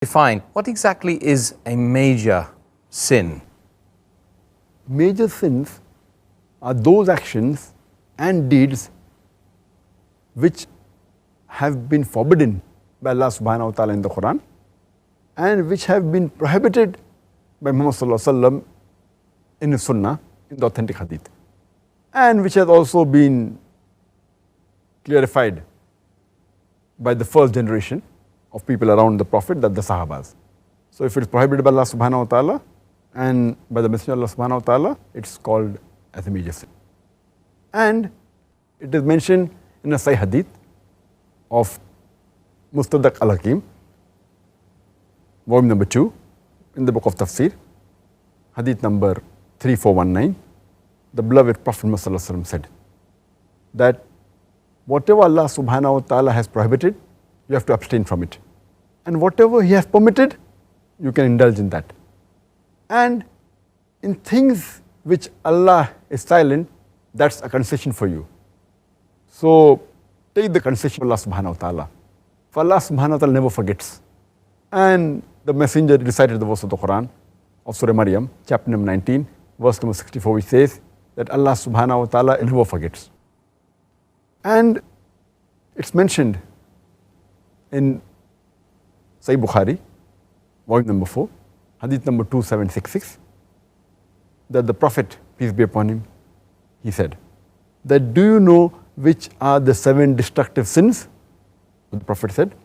Define what exactly is a major sin? Major sins are those actions and deeds which have been forbidden by Allah subhanahu wa ta'ala in the Quran and which have been prohibited by Muhammad sallallahu alaihi wasallam in his sunnah, in the authentic hadith, and which has also been clarified by the first generation of people around the Prophet, that the Sahabas. So if it is prohibited by Allah subhanahu wa ta'ala and by the Messenger of Allah subhanahu wa ta'ala, it's called as a major sin. And it is mentioned in a Sahih hadith of Mustadrak al-Hakim, volume number 2, in the book of Tafsir, hadith number 3419, the beloved Prophet Muhammad sallallahu alaihi wasallam said that whatever Allah subhanahu wa ta'ala has prohibited, you have to abstain from it. And whatever He has permitted, you can indulge in that. And in things which Allah is silent, that's a concession for you. So take the concession of Allah subhanahu wa ta'ala. For Allah subhanahu wa ta'ala never forgets. And the Messenger recited the verse of the Quran of Surah Maryam, chapter number 19, verse number 64, which says that Allah subhanahu wa ta'ala never forgets. And it's mentioned in Sahih Bukhari, volume number 4, hadith number 2766, that the Prophet, peace be upon him, he said that, do you know which are the 7 destructive sins? The Prophet said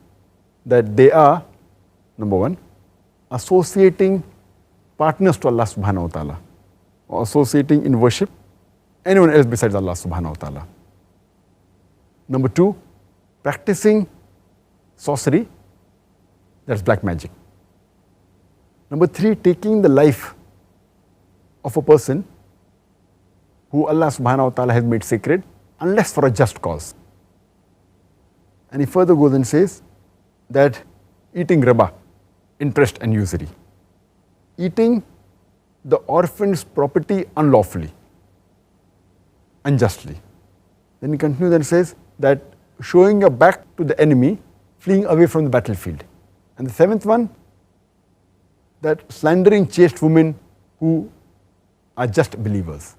that they are, number 1, associating partners to Allah subhanahu wa ta'ala, or associating in worship anyone else besides Allah subhanahu wa ta'ala. Number 2, practicing sorcery, that's black magic. Number 3, taking the life of a person who Allah subhanahu wa ta'ala has made sacred, unless for a just cause. And he further goes and says that eating riba, interest and usury, eating the orphan's property unlawfully, unjustly. Then he continues and says that showing your back to the enemy, fleeing away from the battlefield. And the 7th one, that slandering chaste women who are just believers.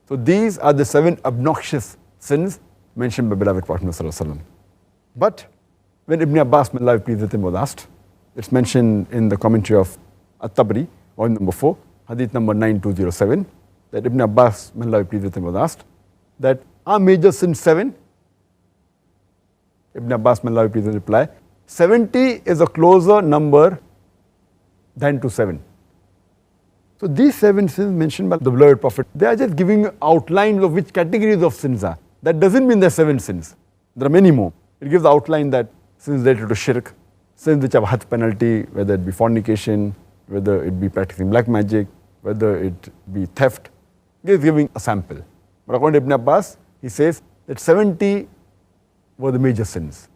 So these are the 7 obnoxious sins mentioned by beloved Prophet sallallahu alaihi wasallam. But when Ibn Abbas, may Allah be pleased with him, was asked, it's mentioned in the commentary of At-Tabari, volume number 4, hadith number 9207, that Ibn Abbas, may Allah be pleased with him, was asked that, are major sins 7? Ibn Abbas, may Allah be pleased with him, reply, 70 is a closer number than to 7. So these 7 sins mentioned by the beloved Prophet, they are just giving outlines of which categories of sins are. That doesn't mean there are 7 sins. There are many more. It gives the outline that sins related to shirk, sins which have a had penalty, whether it be fornication, whether it be practicing black magic, whether it be theft. He is giving a sample. But according to Ibn Abbas, he says that 70 were the major sins.